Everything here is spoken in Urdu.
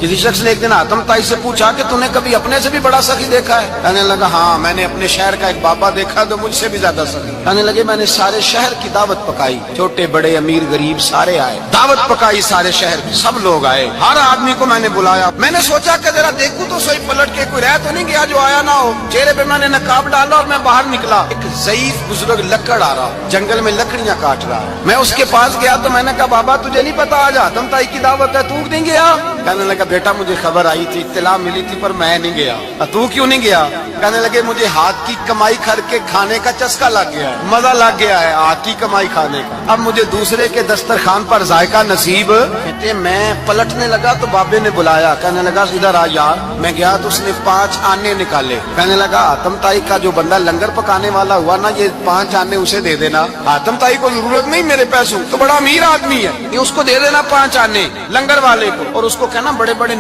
کسی شخص نے ایک دن آتم تائی سے پوچھا کہ تُو نے کبھی اپنے سے بھی بڑا سخی دیکھا ہے؟ کہنے لگا ہاں، میں نے اپنے شہر کا ایک بابا دیکھا تو مجھ سے بھی زیادہ سخی۔ کہنے لگے میں نے سارے شہر کی دعوت پکائی، چھوٹے بڑے امیر غریب سارے آئے، دعوت پکائی سارے شہر کی، سب لوگ آئے، ہر آدمی کو میں نے بلایا۔ میں نے سوچا کہ ذرا دیکھوں تو صحیح پلٹ کے کوئی رہ تو نہیں گیا جو آیا نہ ہو۔ چہرے پہ میں نے نقاب ڈالا اور میں باہر نکلا، ایک ضعیف بزرگ لکڑ آ رہا، جنگل میں لکڑیاں کاٹ رہا۔ میں اس کے پاس گیا تو میں نے کہا بابا تجھے نہیں پتا آج آتم تائی کی دعوت ہے، تو نہیں گیا؟ کہنے لگا بیٹا مجھے خبر آئی تھی، اطلاع ملی تھی، پر میں نہیں گیا۔ تو کیوں نہیں گیا؟ کہنے لگے مجھے ہاتھ کی کمائی کر کے کھانے کا چسکا لگ گیا ہے، مزہ لگ گیا ہے ہاتھ کی کمائی کھانے کا، اب مجھے دوسرے کے دسترخوان پر ذائقہ نصیب۔ کہتے میں پلٹنے لگا تو بابے نے بلایا، کہنے لگا ادھر آ یار۔ میں گیا تو اس نے 5 آنے نکالے، کہنے لگا آتم تائی کا جو بندہ لنگر پکانے والا ہوا نا، یہ 5 آنے اسے دے دینا، آتم تائی کو ضرورت نہیں میرے پیسوں، تو بڑا امیر آدمی ہے، یہ اس کو دے دینا 5 آنے لنگر والے کو، اور اس کو کہنا بڑے بڑے